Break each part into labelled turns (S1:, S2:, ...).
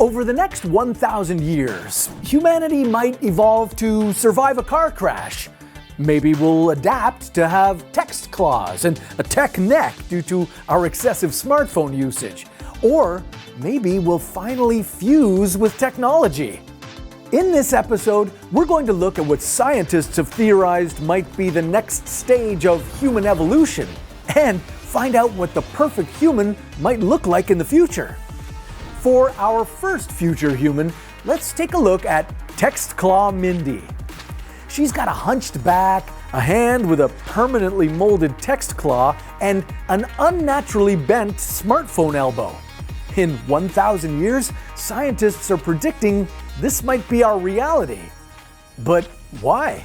S1: Over the next 1,000 years, humanity might evolve to survive a car crash. Maybe we'll adapt to have text claws and a tech neck due to our excessive smartphone usage. Or maybe we'll finally fuse with technology. In this episode, we're going to look at what scientists have theorized might be the next stage of human evolution and find out what the perfect human might look like in the future. For our first future human, let's take a look at Text Claw Mindy. She's got a hunched back, a hand with a permanently molded text claw, and an unnaturally bent smartphone elbow. In 1,000 years, scientists are predicting this might be our reality. But why?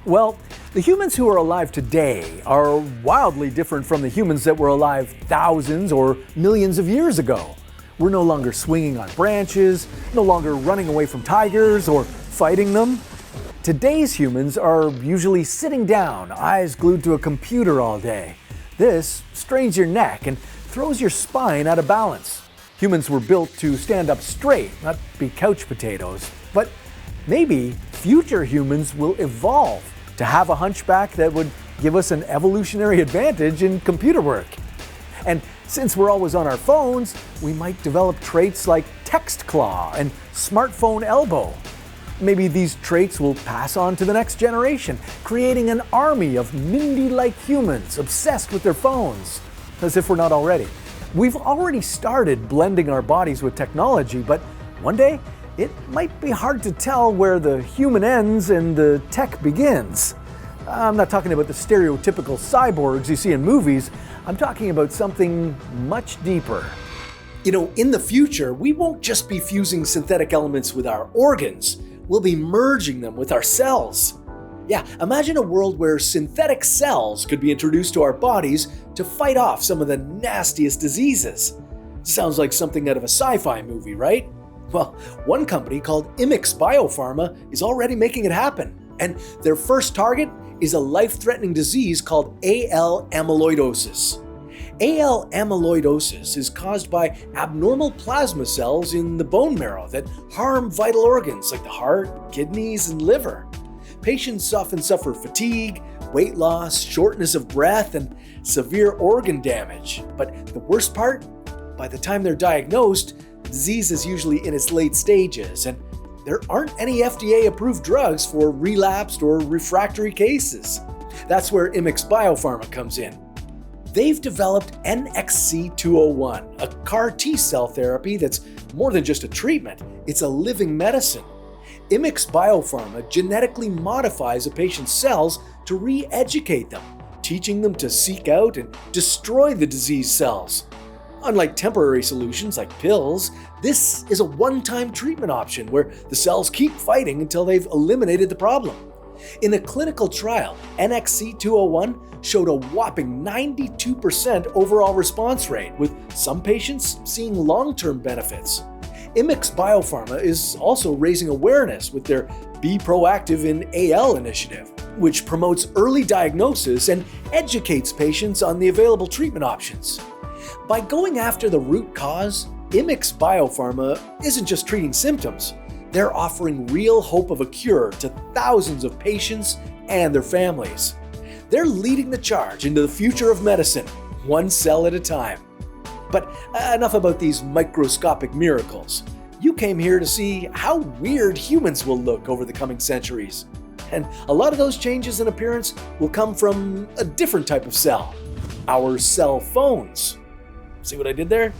S1: Well, the humans who are alive today are wildly different from the humans that were alive thousands or millions of years ago. We're no longer swinging on branches, no longer running away from tigers or fighting them. Today's humans are usually sitting down, eyes glued to a computer all day. This strains your neck and throws your spine out of balance. Humans were built to stand up straight, not be couch potatoes. But maybe future humans will evolve to have a hunchback that would give us an evolutionary advantage in computer work. And since we're always on our phones, we might develop traits like text claw and smartphone elbow. Maybe these traits will pass on to the next generation, creating an army of Mindy-like humans obsessed with their phones. As if we're not already. We've already started blending our bodies with technology, but one day it might be hard to tell where the human ends and the tech begins. I'm not talking about the stereotypical cyborgs you see in movies. I'm talking about something much deeper. In the future, we won't just be fusing synthetic elements with our organs. We'll be merging them with our cells. Yeah, imagine a world where synthetic cells could be introduced to our bodies to fight off some of the nastiest diseases. Sounds like something out of a sci-fi movie, right? Well, one company called Immix Biopharma is already making it happen. And their first target is a life-threatening disease called AL amyloidosis. AL amyloidosis is caused by abnormal plasma cells in the bone marrow that harm vital organs like the heart, kidneys, and liver. Patients often suffer fatigue, weight loss, shortness of breath, and severe organ damage. But the worst part? By the time they're diagnosed, the disease is usually in its late stages, and there aren't any FDA-approved drugs for relapsed or refractory cases. That's where Immix Biopharma comes in. They've developed NXC201, a CAR T-cell therapy that's more than just a treatment, it's a living medicine. Immix Biopharma genetically modifies a patient's cells to re-educate them, teaching them to seek out and destroy the diseased cells. Unlike temporary solutions like pills, this is a one-time treatment option where the cells keep fighting until they've eliminated the problem. In a clinical trial, NXC201 showed a whopping 92% overall response rate, with some patients seeing long-term benefits. Immix Biopharma is also raising awareness with their Be Proactive in AL initiative, which promotes early diagnosis and educates patients on the available treatment options. By going after the root cause, Immix Biopharma isn't just treating symptoms, they're offering real hope of a cure to thousands of patients and their families. They're leading the charge into the future of medicine, one cell at a time. But enough about these microscopic miracles. You came here to see how weird humans will look over the coming centuries. And a lot of those changes in appearance will come from a different type of cell, our cell phones. See what I did there?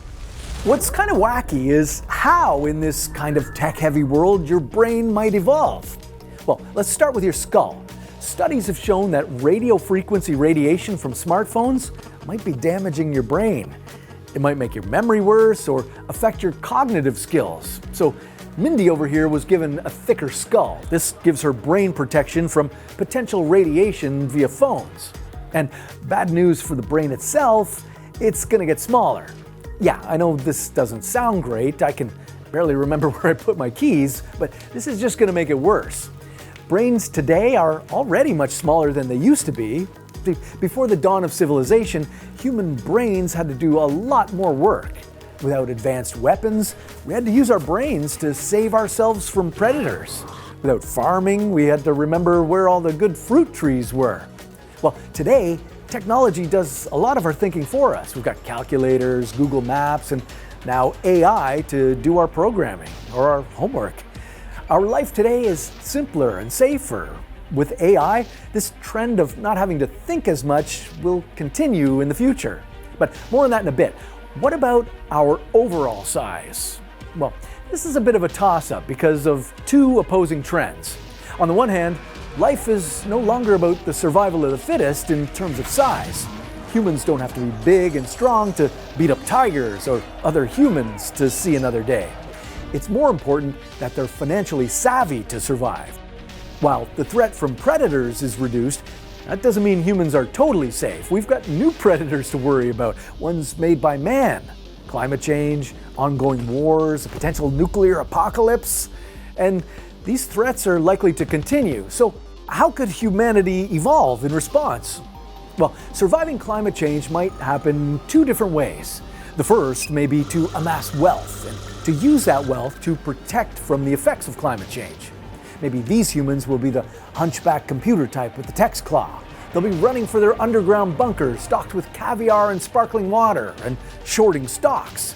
S1: What's kind of wacky is how, in this kind of tech-heavy world, your brain might evolve. Well, let's start with your skull. Studies have shown that radio frequency radiation from smartphones might be damaging your brain. It might make your memory worse or affect your cognitive skills. So Mindy over here was given a thicker skull. This gives her brain protection from potential radiation via phones. And bad news for the brain itself, it's gonna get smaller. Yeah, I know this doesn't sound great. I can barely remember where I put my keys, but this is just gonna make it worse. Brains today are already much smaller than they used to be. Before the dawn of civilization, human brains had to do a lot more work. Without advanced weapons, we had to use our brains to save ourselves from predators. Without farming, we had to remember where all the good fruit trees were. Well, today, technology does a lot of our thinking for us. We've got calculators, Google Maps, and now AI to do our programming or our homework. Our life today is simpler and safer. With AI, this trend of not having to think as much will continue in the future. But more on that in a bit. What about our overall size? Well, this is a bit of a toss-up because of two opposing trends. On the one hand, life is no longer about the survival of the fittest in terms of size. Humans don't have to be big and strong to beat up tigers or other humans to see another day. It's more important that they're financially savvy to survive. While the threat from predators is reduced, that doesn't mean humans are totally safe. We've got new predators to worry about, ones made by man. Climate change, ongoing wars, a potential nuclear apocalypse, and these threats are likely to continue. So how could humanity evolve in response? Well, surviving climate change might happen two different ways. The first may be to amass wealth and to use that wealth to protect from the effects of climate change. Maybe these humans will be the hunchback computer type with the text claw. They'll be running for their underground bunkers stocked with caviar and sparkling water and shorting stocks.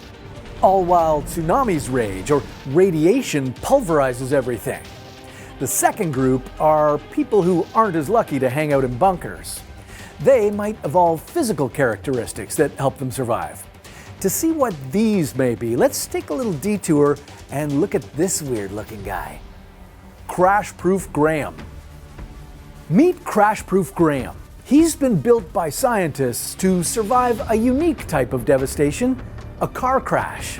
S1: All while tsunamis rage or radiation pulverizes everything. The second group are people who aren't as lucky to hang out in bunkers. They might evolve physical characteristics that help them survive. To see what these may be, let's take a little detour and look at this weird-looking guy. CRASHPROOF Graham. Meet CRASHPROOF Graham. He's been built by scientists to survive a unique type of devastation, a car crash.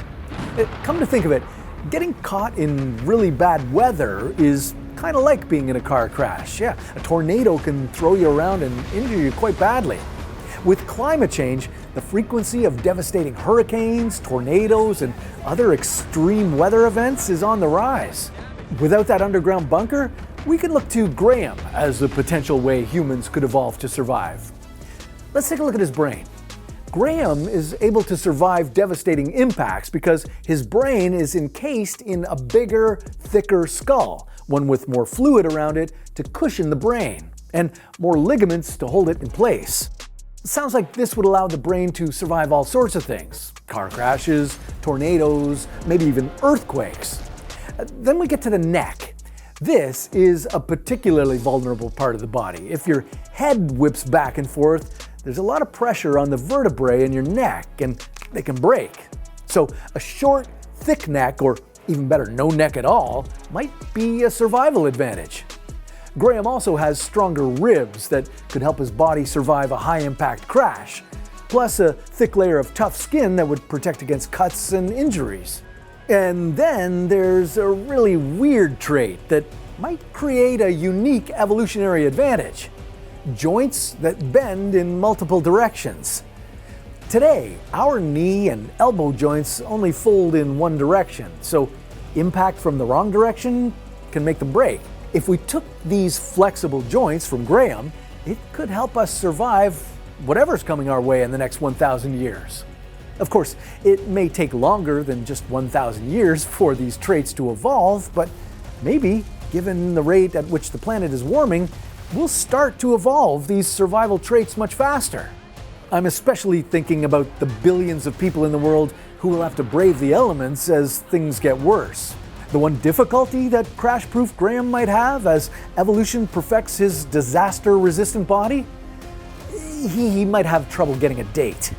S1: Come to think of it, getting caught in really bad weather is kind of like being in a car crash. Yeah, a tornado can throw you around and injure you quite badly. With climate change, the frequency of devastating hurricanes, tornadoes, and other extreme weather events is on the rise. Without that underground bunker, we can look to Graham as a potential way humans could evolve to survive. Let's take a look at his brain. Graham is able to survive devastating impacts because his brain is encased in a bigger, thicker skull, one with more fluid around it to cushion the brain, and more ligaments to hold it in place. It sounds like this would allow the brain to survive all sorts of things: car crashes, tornadoes, maybe even earthquakes. Then we get to the neck. This is a particularly vulnerable part of the body. If your head whips back and forth, there's a lot of pressure on the vertebrae in your neck and they can break. So a short, thick neck, or even better, no neck at all, might be a survival advantage. Graham also has stronger ribs that could help his body survive a high-impact crash, plus a thick layer of tough skin that would protect against cuts and injuries. And then there's a really weird trait that might create a unique evolutionary advantage: joints that bend in multiple directions. Today, our knee and elbow joints only fold in one direction, so impact from the wrong direction can make them break. If we took these flexible joints from Graham, it could help us survive whatever's coming our way in the next 1,000 years. Of course, it may take longer than just 1,000 years for these traits to evolve, but maybe, given the rate at which the planet is warming, we'll start to evolve these survival traits much faster. I'm especially thinking about the billions of people in the world who will have to brave the elements as things get worse. The one difficulty that CRASHPROOF Graham might have as evolution perfects his disaster-resistant body? He might have trouble getting a date.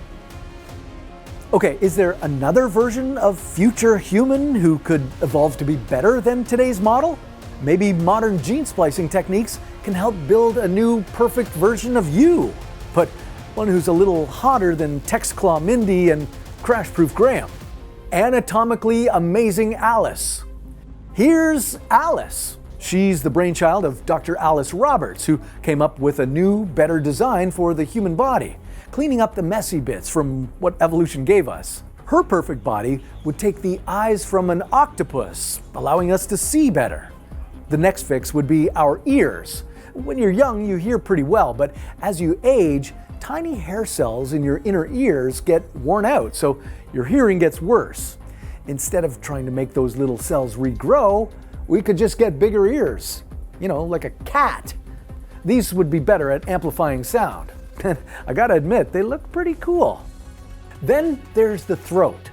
S1: Okay, is there another version of future human who could evolve to be better than today's model? Maybe modern gene splicing techniques can help build a new perfect version of you, but one who's a little hotter than Textclaw Mindy and CRASHPROOF Graham. Anatomically amazing Alice. Here's Alice. She's the brainchild of Dr. Alice Roberts, who came up with a new, better design for the human body, cleaning up the messy bits from what evolution gave us. Her perfect body would take the eyes from an octopus, allowing us to see better. The next fix would be our ears. When you're young, you hear pretty well, but as you age, tiny hair cells in your inner ears get worn out, so your hearing gets worse. Instead of trying to make those little cells regrow, we could just get bigger ears. Like a cat. These would be better at amplifying sound. I gotta admit, they look pretty cool. Then there's the throat.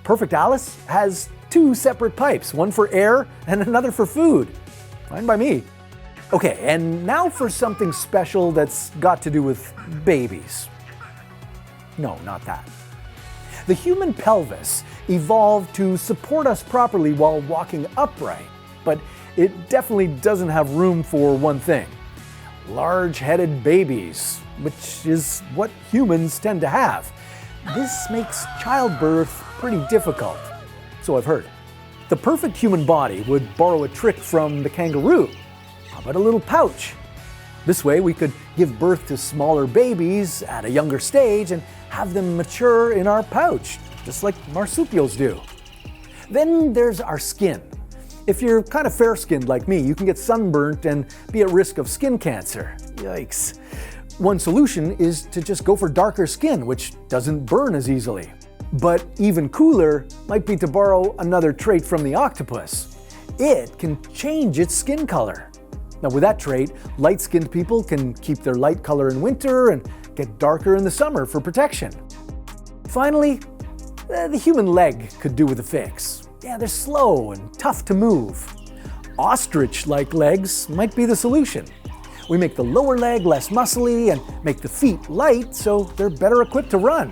S1: Perfect Alice has 2 separate pipes, one for air and another for food. Fine by me. Okay, and now for something special that's got to do with babies. No, not that. The human pelvis evolved to support us properly while walking upright, but it definitely doesn't have room for one thing: large-headed babies, which is what humans tend to have. This makes childbirth pretty difficult, so I've heard. The perfect human body would borrow a trick from the kangaroo. How about a little pouch? This way we could give birth to smaller babies at a younger stage and have them mature in our pouch, just like marsupials do. Then there's our skin. If you're kind of fair-skinned like me, you can get sunburnt and be at risk of skin cancer. Yikes. One solution is to just go for darker skin, which doesn't burn as easily. But even cooler might be to borrow another trait from the octopus. It can change its skin color. Now with that trait, light-skinned people can keep their light color in winter and get darker in the summer for protection. Finally, the human leg could do with a fix. Yeah, they're slow and tough to move. Ostrich-like legs might be the solution. We make the lower leg less muscly and make the feet light so they're better equipped to run.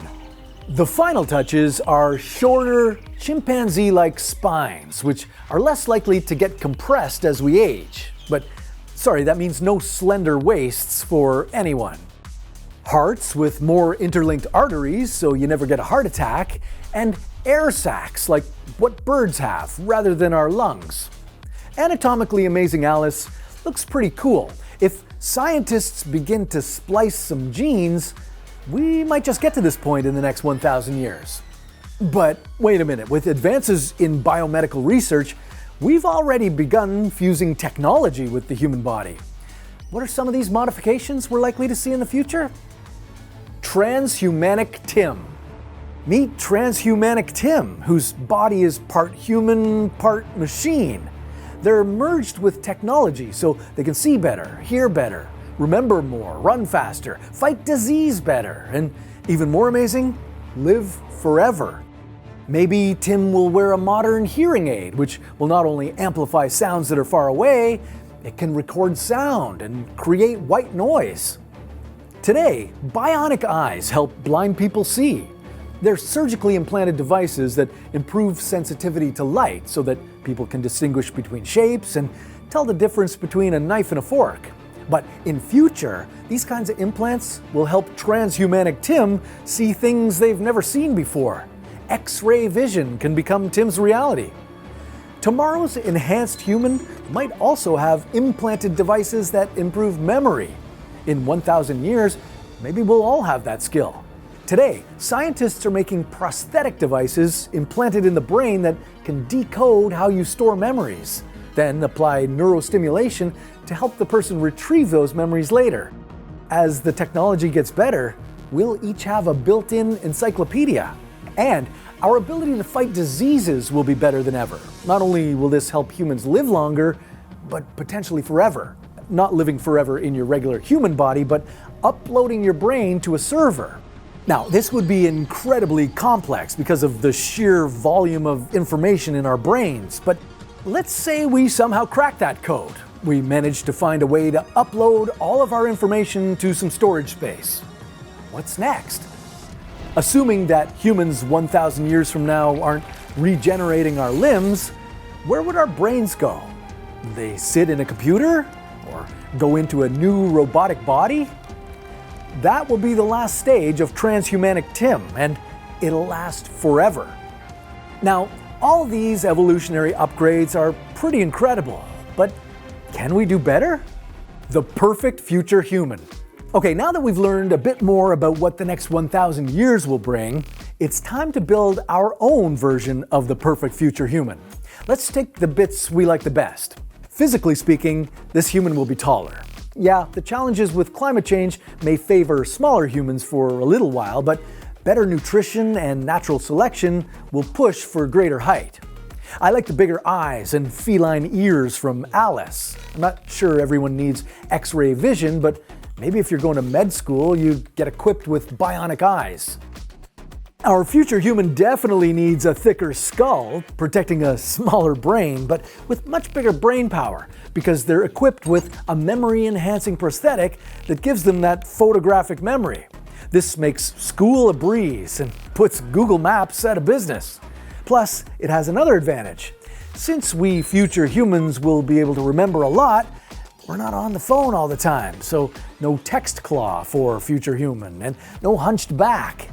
S1: The final touches are shorter, chimpanzee-like spines, which are less likely to get compressed as we age. But sorry, that means no slender waists for anyone. Hearts with more interlinked arteries so you never get a heart attack, and air sacs like what birds have rather than our lungs. Anatomically amazing Alice looks pretty cool. If scientists begin to splice some genes, we might just get to this point in the next 1,000 years. But wait a minute, with advances in biomedical research, we've already begun fusing technology with the human body. What are some of these modifications we're likely to see in the future? Transhumanic Tim. Meet Transhumanic Tim, whose body is part human, part machine. They're merged with technology so they can see better, hear better, remember more, run faster, fight disease better, and even more amazing, live forever. Maybe Tim will wear a modern hearing aid, which will not only amplify sounds that are far away, it can record sound and create white noise. Today, bionic eyes help blind people see. They're surgically implanted devices that improve sensitivity to light so that people can distinguish between shapes and tell the difference between a knife and a fork. But in future, these kinds of implants will help Transhumanic Tim see things they've never seen before. X-ray vision can become Tim's reality. Tomorrow's enhanced human might also have implanted devices that improve memory. In 1,000 years, maybe we'll all have that skill. Today, scientists are making prosthetic devices implanted in the brain that can decode how you store memories, then apply neurostimulation to help the person retrieve those memories later. As the technology gets better, we'll each have a built-in encyclopedia. And our ability to fight diseases will be better than ever. Not only will this help humans live longer, but potentially forever. Not living forever in your regular human body, but uploading your brain to a server. Now, this would be incredibly complex because of the sheer volume of information in our brains, but let's say we somehow crack that code. We managed to find a way to upload all of our information to some storage space. What's next? Assuming that humans 1,000 years from now aren't regenerating our limbs, where would our brains go? Would they sit in a computer? Or go into a new robotic body? That will be the last stage of Transhumanic Tim, and it'll last forever. Now, all these evolutionary upgrades are pretty incredible, but can we do better? The perfect future human. Okay, now that we've learned a bit more about what the next 1,000 years will bring, it's time to build our own version of the perfect future human. Let's take the bits we like the best. Physically speaking, this human will be taller. Yeah, the challenges with climate change may favor smaller humans for a little while, but better nutrition and natural selection will push for greater height. I like the bigger eyes and feline ears from Alice. I'm not sure everyone needs X-ray vision, but maybe if you're going to med school, you get equipped with bionic eyes. Our future human definitely needs a thicker skull, protecting a smaller brain, but with much bigger brain power, because they're equipped with a memory-enhancing prosthetic that gives them that photographic memory. This makes school a breeze and puts Google Maps out of business. Plus, it has another advantage. Since we future humans will be able to remember a lot, we're not on the phone all the time, so no text claw for future human, and no hunched back.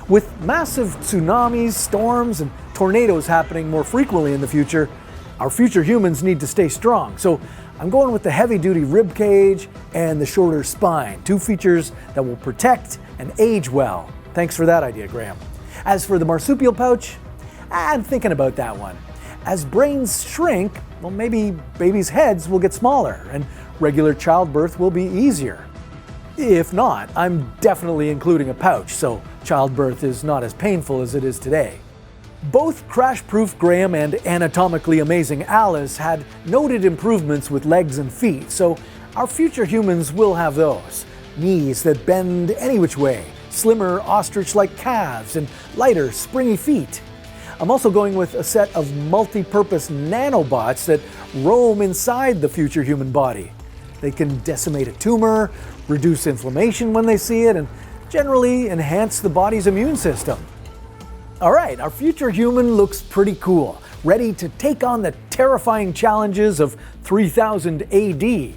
S1: With massive tsunamis, storms, and tornadoes happening more frequently in the future, our future humans need to stay strong. So I'm going with the heavy-duty rib cage and the shorter spine, two features that will protect and age well. Thanks for that idea, Graham. As for the marsupial pouch, I'm thinking about that one. As brains shrink, well, maybe babies' heads will get smaller and regular childbirth will be easier. If not, I'm definitely including a pouch, so childbirth is not as painful as it is today. Both Crash-Proof Graham and Anatomically Amazing Alice had noted improvements with legs and feet, so our future humans will have those. Knees that bend any which way, slimmer ostrich-like calves, and lighter, springy feet. I'm also going with a set of multi-purpose nanobots that roam inside the future human body. They can decimate a tumor, reduce inflammation when they see it, and generally enhance the body's immune system. All right, our future human looks pretty cool, ready to take on the terrifying challenges of 3000 AD.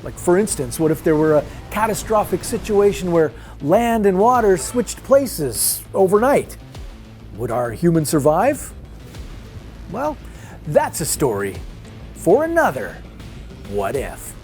S1: Like, for instance, what if there were a catastrophic situation where land and water switched places overnight? Would our human survive? Well, that's a story for another What If.